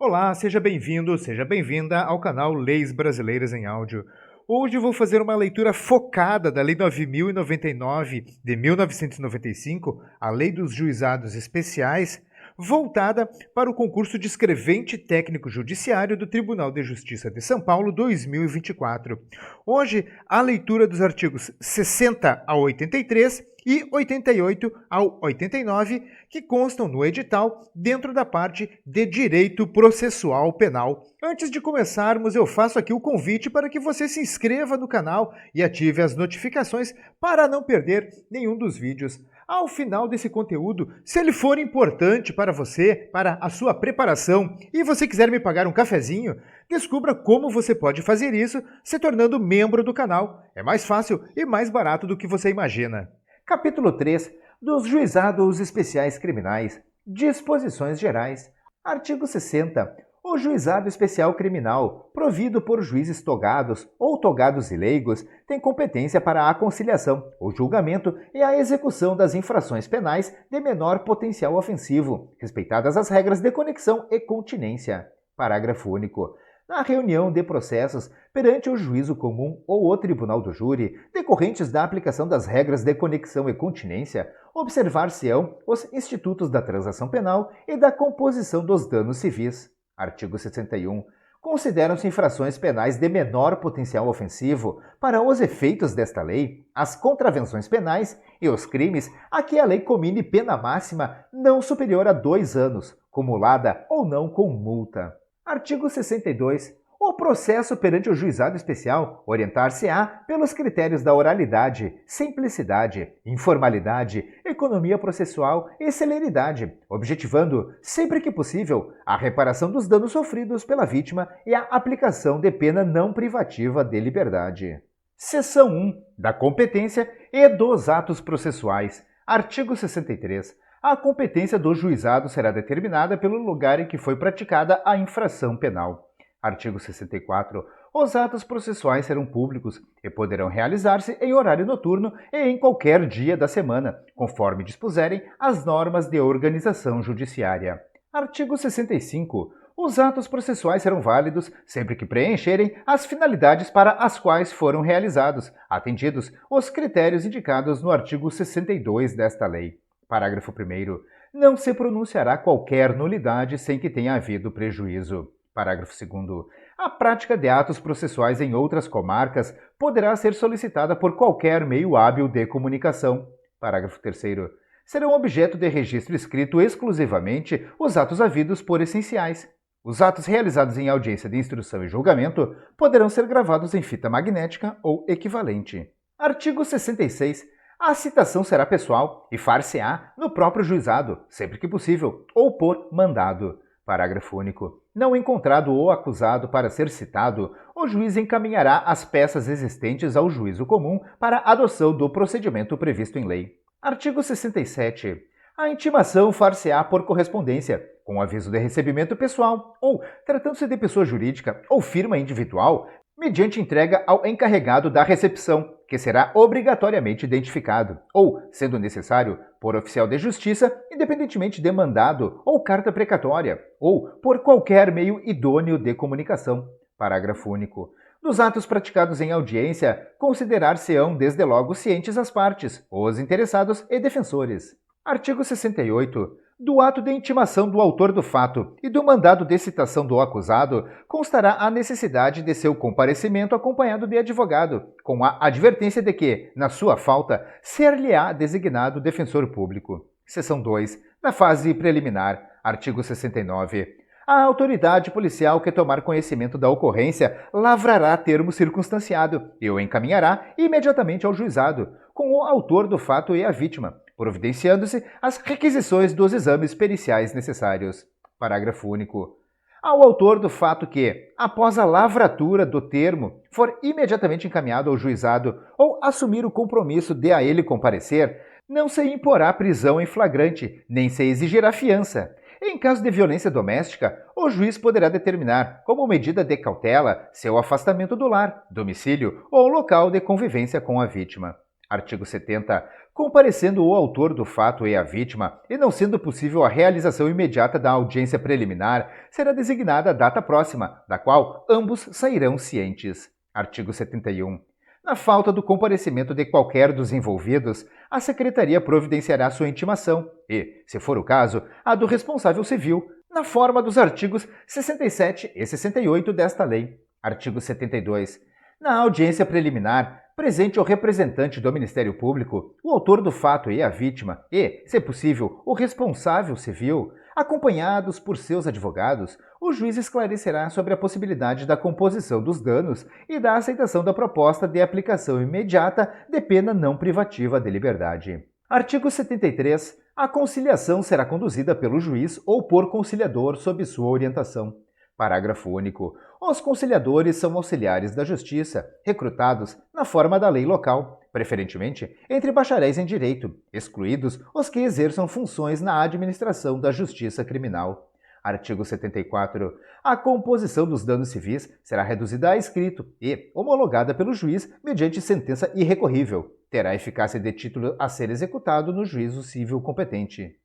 Olá, seja bem-vindo, seja bem-vinda ao canal Leis Brasileiras em Áudio. Hoje vou fazer uma leitura focada da Lei 9.099 de 1995, a Lei dos Juizados Especiais, voltada para o concurso de escrevente técnico judiciário do Tribunal de Justiça de São Paulo 2024. Hoje, a leitura dos artigos 60 ao 83 e 88 ao 89, que constam no edital dentro da parte de Direito Processual Penal. Antes de começarmos, eu faço aqui o convite para que você se inscreva no canal e ative as notificações para não perder nenhum dos vídeos. Ao final desse conteúdo, se ele for importante para você, para a sua preparação, e você quiser me pagar um cafezinho, descubra como você pode fazer isso se tornando membro do canal. É mais fácil e mais barato do que você imagina. Capítulo 3 dos Juizados Especiais Criminais. Disposições Gerais. Artigo 60. O Juizado Especial Criminal, provido por juízes togados ou togados e leigos, tem competência para a conciliação, o julgamento e a execução das infrações penais de menor potencial ofensivo, respeitadas as regras de conexão e continência. Parágrafo único. Na reunião de processos perante o juízo comum ou o tribunal do júri, decorrentes da aplicação das regras de conexão e continência, observar-se-ão os institutos da transação penal e da composição dos danos civis. Artigo 61. Consideram-se infrações penais de menor potencial ofensivo, para os efeitos desta lei, as contravenções penais e os crimes a que a lei comine pena máxima não superior a 2 anos, cumulada ou não com multa. Artigo 62. O processo perante o juizado especial orientar-se-á pelos critérios da oralidade, simplicidade, informalidade, economia processual e celeridade, objetivando, sempre que possível, a reparação dos danos sofridos pela vítima e a aplicação de pena não privativa de liberdade. Seção 1. Da competência e dos atos processuais. Artigo 63. A competência do juizado será determinada pelo lugar em que foi praticada a infração penal. Artigo 64. Os atos processuais serão públicos e poderão realizar-se em horário noturno e em qualquer dia da semana, conforme dispuserem as normas de organização judiciária. Artigo 65. Os atos processuais serão válidos sempre que preencherem as finalidades para as quais foram realizados, atendidos os critérios indicados no artigo 62 desta lei. Parágrafo 1º. Não se pronunciará qualquer nulidade sem que tenha havido prejuízo. Parágrafo 2º. A prática de atos processuais em outras comarcas poderá ser solicitada por qualquer meio hábil de comunicação. Parágrafo 3º. Serão objeto de registro escrito exclusivamente os atos havidos por essenciais. Os atos realizados em audiência de instrução e julgamento poderão ser gravados em fita magnética ou equivalente. Artigo 66. A citação será pessoal e far-se-á no próprio juizado, sempre que possível, ou por mandado. Parágrafo único. Não encontrado o acusado para ser citado, o juiz encaminhará as peças existentes ao juízo comum para adoção do procedimento previsto em lei. Artigo 67. A intimação far-se-á por correspondência, com aviso de recebimento pessoal, ou, tratando-se de pessoa jurídica ou firma individual, mediante entrega ao encarregado da recepção, que será obrigatoriamente identificado, ou, sendo necessário, por oficial de justiça, independentemente de mandado ou carta precatória, ou por qualquer meio idôneo de comunicação. Parágrafo único. Dos atos praticados em audiência, considerar-se-ão desde logo cientes as partes, os interessados e defensores. Artigo 68. Do ato de intimação do autor do fato e do mandado de citação do acusado, constará a necessidade de seu comparecimento acompanhado de advogado, com a advertência de que, na sua falta, ser-lhe-á designado defensor público. Seção 2. Na fase preliminar. Artigo 69. A autoridade policial que tomar conhecimento da ocorrência lavrará termo circunstanciado e o encaminhará imediatamente ao juizado, com o autor do fato e a vítima, providenciando-se as requisições dos exames periciais necessários. Parágrafo único. Ao autor do fato que, após a lavratura do termo, for imediatamente encaminhado ao juizado ou assumir o compromisso de a ele comparecer, não se imporá prisão em flagrante, nem se exigirá fiança. Em caso de violência doméstica, o juiz poderá determinar, como medida de cautela, seu afastamento do lar, domicílio ou local de convivência com a vítima. Artigo 70. Comparecendo o autor do fato e a vítima, e não sendo possível a realização imediata da audiência preliminar, será designada a data próxima, da qual ambos sairão cientes. Artigo 71. Na falta do comparecimento de qualquer dos envolvidos, a Secretaria providenciará sua intimação e, se for o caso, a do responsável civil, na forma dos artigos 67 e 68 desta lei. Artigo 72. Na audiência preliminar, presente o representante do Ministério Público, o autor do fato e a vítima e, se possível, o responsável civil, acompanhados por seus advogados, o juiz esclarecerá sobre a possibilidade da composição dos danos e da aceitação da proposta de aplicação imediata de pena não privativa de liberdade. Artigo 73. A conciliação será conduzida pelo juiz ou por conciliador sob sua orientação. Parágrafo único. Os conciliadores são auxiliares da Justiça, recrutados na forma da lei local, preferentemente entre bacharéis em direito, excluídos os que exerçam funções na administração da Justiça Criminal. Artigo 74. A composição dos danos civis será reduzida a escrito e homologada pelo juiz mediante sentença irrecorrível. Terá eficácia de título a ser executado no juízo civil competente.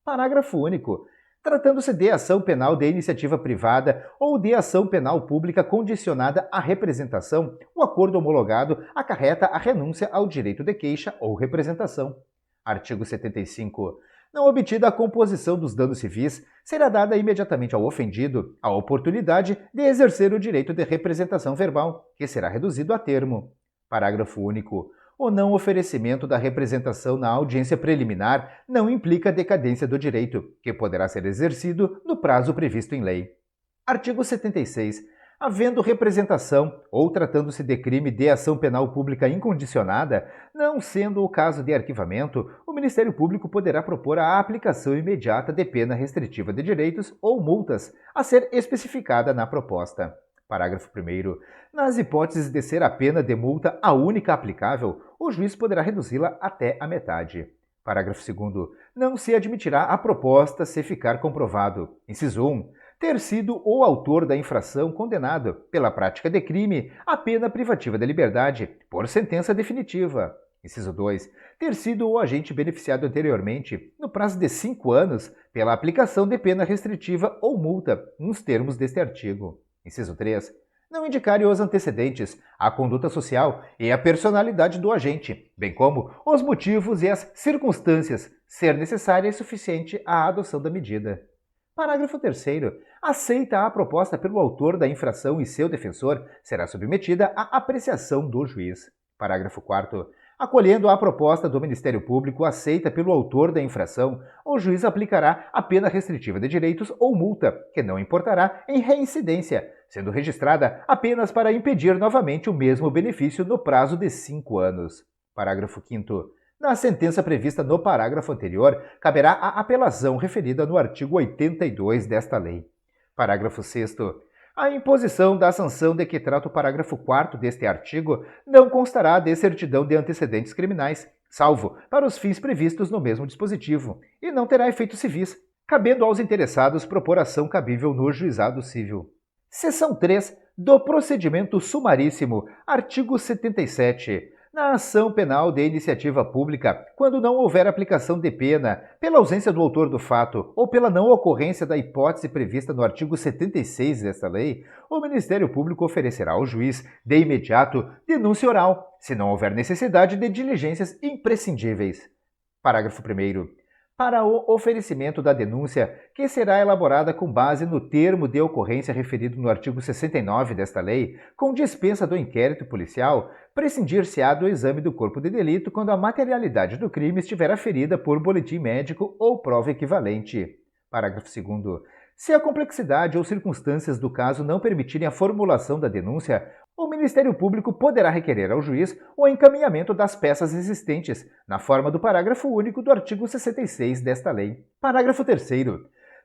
Parágrafo único. Tratando-se de ação penal de iniciativa privada ou de ação penal pública condicionada à representação, o acordo homologado acarreta a renúncia ao direito de queixa ou representação. Artigo 75. Não obtida a composição dos danos civis, será dada imediatamente ao ofendido a oportunidade de exercer o direito de representação verbal, que será reduzido a termo. Parágrafo único. O não oferecimento da representação na audiência preliminar não implica decadência do direito, que poderá ser exercido no prazo previsto em lei. Artigo 76. Havendo representação ou tratando-se de crime de ação penal pública incondicionada, não sendo o caso de arquivamento, o Ministério Público poderá propor a aplicação imediata de pena restritiva de direitos ou multas, a ser especificada na proposta. Parágrafo 1º. Nas hipóteses de ser a pena de multa a única aplicável, o juiz poderá reduzi-la até a metade. Parágrafo 2º. Não se admitirá a proposta se ficar comprovado, inciso 1, ter sido o autor da infração condenado, pela prática de crime, a pena privativa da liberdade, por sentença definitiva. Inciso 2. Ter sido o agente beneficiado anteriormente, no prazo de 5 anos, pela aplicação de pena restritiva ou multa, nos termos deste artigo. Inciso 3. Não indicarem os antecedentes, a conduta social e a personalidade do agente, bem como os motivos e as circunstâncias, ser necessária e suficiente a adoção da medida. Parágrafo 3º. Aceita a proposta pelo autor da infração e seu defensor, será submetida à apreciação do juiz. Parágrafo 4º. Acolhendo a proposta do Ministério Público aceita pelo autor da infração, o juiz aplicará a pena restritiva de direitos ou multa, que não importará em reincidência, sendo registrada apenas para impedir novamente o mesmo benefício no prazo de 5 anos. Parágrafo 5º. Na sentença prevista no parágrafo anterior, caberá a apelação referida no artigo 82 desta lei. Parágrafo 6º. A imposição da sanção de que trata o parágrafo 4º deste artigo não constará de certidão de antecedentes criminais, salvo para os fins previstos no mesmo dispositivo, e não terá efeitos civis, cabendo aos interessados propor ação cabível no juizado civil. Seção 3 do procedimento sumaríssimo, artigo 77. Na ação penal de iniciativa pública, quando não houver aplicação de pena, pela ausência do autor do fato ou pela não ocorrência da hipótese prevista no artigo 76 desta lei, o Ministério Público oferecerá ao juiz, de imediato, denúncia oral, se não houver necessidade de diligências imprescindíveis. Parágrafo 1º. Para o oferecimento da denúncia, que será elaborada com base no termo de ocorrência referido no artigo 69 desta lei, com dispensa do inquérito policial, prescindir-se-á do exame do corpo de delito quando a materialidade do crime estiver aferida por boletim médico ou prova equivalente. Parágrafo 2º. Se a complexidade ou circunstâncias do caso não permitirem a formulação da denúncia, o Ministério Público poderá requerer ao juiz o encaminhamento das peças existentes, na forma do parágrafo único do artigo 66 desta lei. Parágrafo 3º.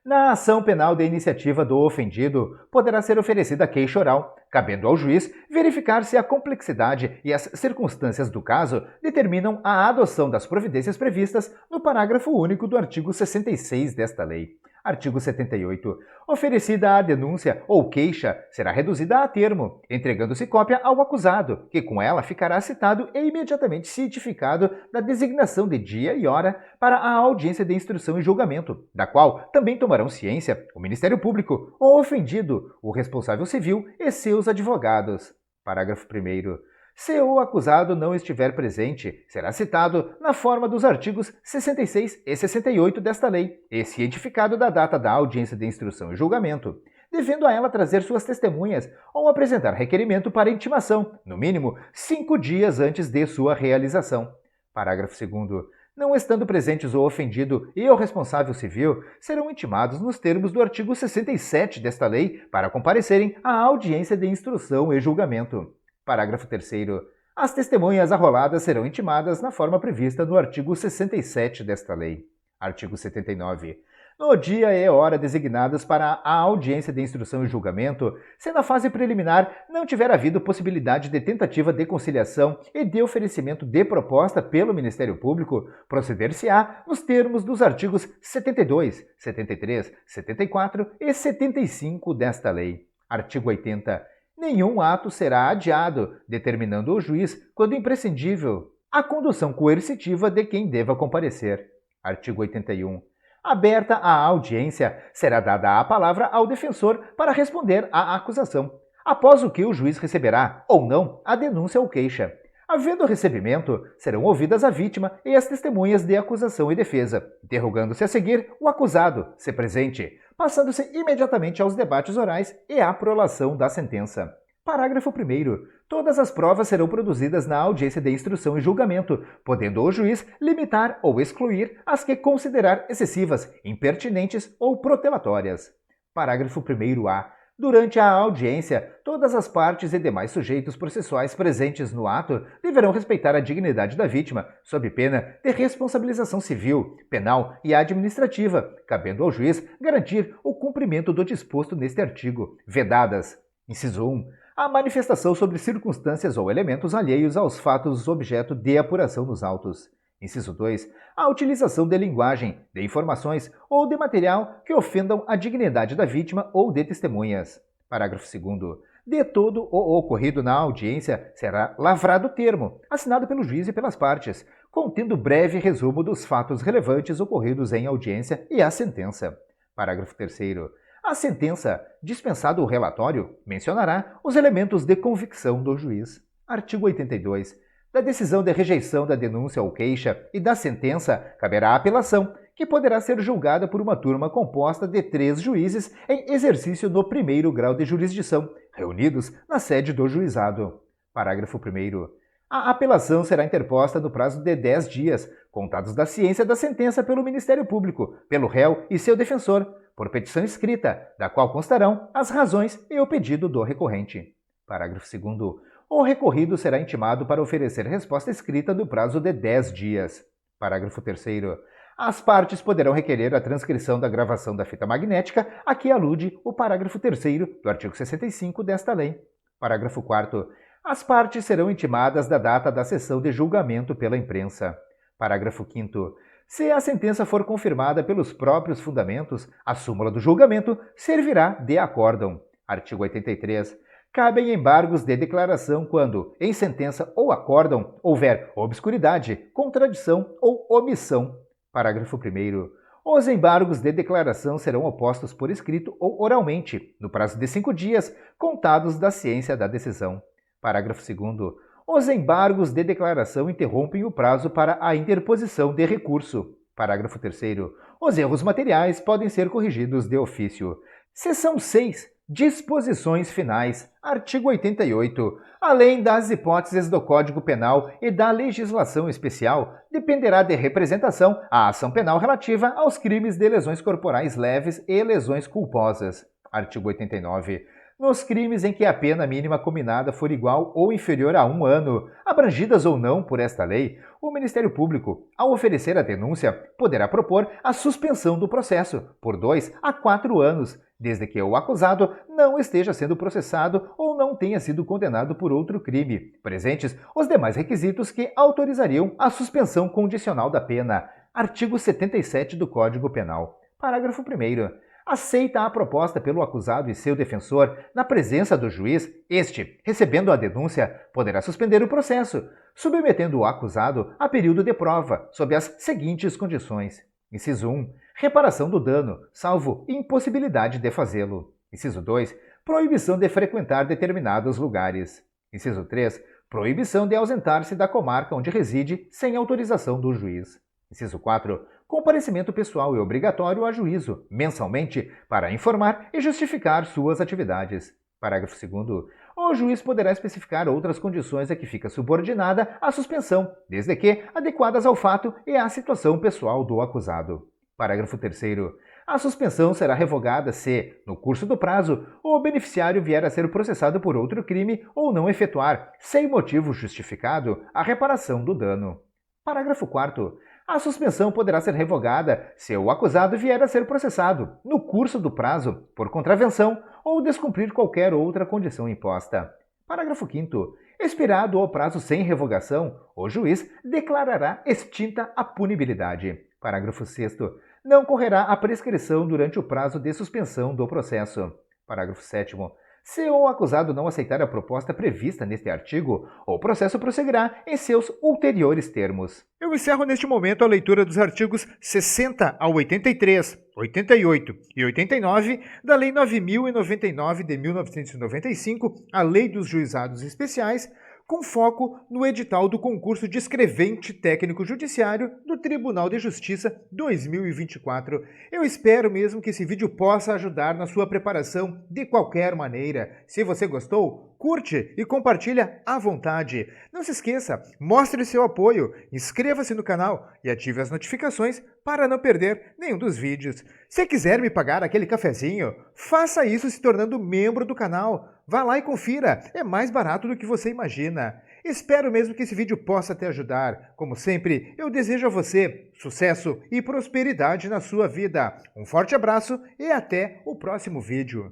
Na ação penal de iniciativa do ofendido, poderá ser oferecida queixa oral, cabendo ao juiz verificar se a complexidade e as circunstâncias do caso determinam a adoção das providências previstas no parágrafo único do artigo 66 desta lei. Artigo 78. Oferecida a denúncia ou queixa, será reduzida a termo, entregando-se cópia ao acusado, que com ela ficará citado e imediatamente cientificado da designação de dia e hora para a audiência de instrução e julgamento, da qual também tomarão ciência o Ministério Público, o ofendido, o responsável civil e seus advogados. Parágrafo 1º. Se o acusado não estiver presente, será citado na forma dos artigos 66 e 68 desta lei e cientificado da data da audiência de instrução e julgamento, devendo a ela trazer suas testemunhas ou apresentar requerimento para intimação, no mínimo 5 dias antes de sua realização. Parágrafo 2º. Não estando presentes o ofendido e o responsável civil, serão intimados nos termos do artigo 67 desta lei para comparecerem à audiência de instrução e julgamento. Parágrafo 3º. As testemunhas arroladas serão intimadas na forma prevista no artigo 67 desta lei. Artigo 79. No dia e hora designados para a audiência de instrução e julgamento, se na fase preliminar não tiver havido possibilidade de tentativa de conciliação e de oferecimento de proposta pelo Ministério Público, proceder-se-á nos termos dos artigos 72, 73, 74 e 75 desta lei. Artigo 80. Nenhum ato será adiado, determinando o juiz, quando imprescindível, a condução coercitiva de quem deva comparecer. Artigo 81. Aberta a audiência, será dada a palavra ao defensor para responder à acusação, após o que o juiz receberá, ou não, a denúncia ou queixa. Havendo recebimento, serão ouvidas a vítima e as testemunhas de acusação e defesa, interrogando-se a seguir o acusado, se presente, passando-se imediatamente aos debates orais e à prolação da sentença. Parágrafo 1º. Todas as provas serão produzidas na audiência de instrução e julgamento, podendo o juiz limitar ou excluir as que considerar excessivas, impertinentes ou protelatórias. Parágrafo 1º-A. Durante a audiência, todas as partes e demais sujeitos processuais presentes no ato deverão respeitar a dignidade da vítima, sob pena de responsabilização civil, penal e administrativa, cabendo ao juiz garantir o cumprimento do disposto neste artigo, vedadas: inciso 1. A manifestação sobre circunstâncias ou elementos alheios aos fatos objeto de apuração nos autos. Inciso 2. A utilização de linguagem, de informações ou de material que ofendam a dignidade da vítima ou de testemunhas. Parágrafo 2º. De todo o ocorrido na audiência será lavrado termo, assinado pelo juiz e pelas partes, contendo breve resumo dos fatos relevantes ocorridos em audiência e a sentença. Parágrafo 3º. A sentença, dispensado o relatório, mencionará os elementos de convicção do juiz. Artigo 82. Da decisão de rejeição da denúncia ou queixa e da sentença, caberá a apelação, que poderá ser julgada por uma turma composta de 3 juízes em exercício no 1º grau de jurisdição, reunidos na sede do juizado. Parágrafo 1º. A apelação será interposta no prazo de 10 dias, contados da ciência da sentença pelo Ministério Público, pelo réu e seu defensor, por petição escrita, da qual constarão as razões e o pedido do recorrente. Parágrafo 2º. O recorrido será intimado para oferecer resposta escrita no prazo de 10 dias. Parágrafo 3º. As partes poderão requerer a transcrição da gravação da fita magnética a que alude o parágrafo 3º do artigo 65 desta lei. Parágrafo 4º. As partes serão intimadas da data da sessão de julgamento pela imprensa. Parágrafo 5º. Se a sentença for confirmada pelos próprios fundamentos, a súmula do julgamento servirá de acórdão. Artigo 83. Cabem embargos de declaração quando, em sentença ou acórdão, houver obscuridade, contradição ou omissão. Parágrafo 1º. Os embargos de declaração serão opostos por escrito ou oralmente, no prazo de 5 dias, contados da ciência da decisão. Parágrafo 2º. Os embargos de declaração interrompem o prazo para a interposição de recurso. Parágrafo 3º. Os erros materiais podem ser corrigidos de ofício. Seção 6. Disposições finais. Artigo 88. Além das hipóteses do Código Penal e da legislação especial, dependerá de representação a ação penal relativa aos crimes de lesões corporais leves e lesões culposas. Artigo 89. Nos crimes em que a pena mínima combinada for igual ou inferior a 1 ano, abrangidas ou não por esta lei, o Ministério Público, ao oferecer a denúncia, poderá propor a suspensão do processo por 2 a 4 anos, desde que o acusado não esteja sendo processado ou não tenha sido condenado por outro crime, presentes os demais requisitos que autorizariam a suspensão condicional da pena. Artigo 77 do Código Penal. Parágrafo 1º. Aceita a proposta pelo acusado e seu defensor na presença do juiz, este, recebendo a denúncia, poderá suspender o processo, submetendo o acusado a período de prova, sob as seguintes condições. Inciso 1. Reparação do dano, salvo impossibilidade de fazê-lo. Inciso 2. Proibição de frequentar determinados lugares. Inciso 3. Proibição de ausentar-se da comarca onde reside sem autorização do juiz. Inciso 4. Comparecimento pessoal e obrigatório a juízo, mensalmente, para informar e justificar suas atividades. Parágrafo 2º. O juiz poderá especificar outras condições a que fica subordinada a suspensão, desde que adequadas ao fato e à situação pessoal do acusado. Parágrafo 3º. A suspensão será revogada se, no curso do prazo, o beneficiário vier a ser processado por outro crime ou não efetuar, sem motivo justificado, a reparação do dano. Parágrafo 4º. A suspensão poderá ser revogada se o acusado vier a ser processado, no curso do prazo, por contravenção ou descumprir qualquer outra condição imposta. Parágrafo 5º. Expirado o prazo sem revogação, o juiz declarará extinta a punibilidade. Parágrafo 6º. Não correrá a prescrição durante o prazo de suspensão do processo. Parágrafo 7º. Se o acusado não aceitar a proposta prevista neste artigo, o processo prosseguirá em seus ulteriores termos. Eu encerro neste momento a leitura dos artigos 60 a 83, 88 e 89 da Lei 9.099 de 1995, a Lei dos Juizados Especiais, com foco no edital do concurso de escrevente técnico judiciário do Tribunal de Justiça 2024. Eu espero mesmo que esse vídeo possa ajudar na sua preparação de qualquer maneira. Se você gostou, curte e compartilha à vontade. Não se esqueça, mostre seu apoio, inscreva-se no canal e ative as notificações para não perder nenhum dos vídeos. Se quiser me pagar aquele cafezinho, faça isso se tornando membro do canal. Vá lá e confira, é mais barato do que você imagina. Espero mesmo que esse vídeo possa te ajudar. Como sempre, eu desejo a você sucesso e prosperidade na sua vida. Um forte abraço e até o próximo vídeo.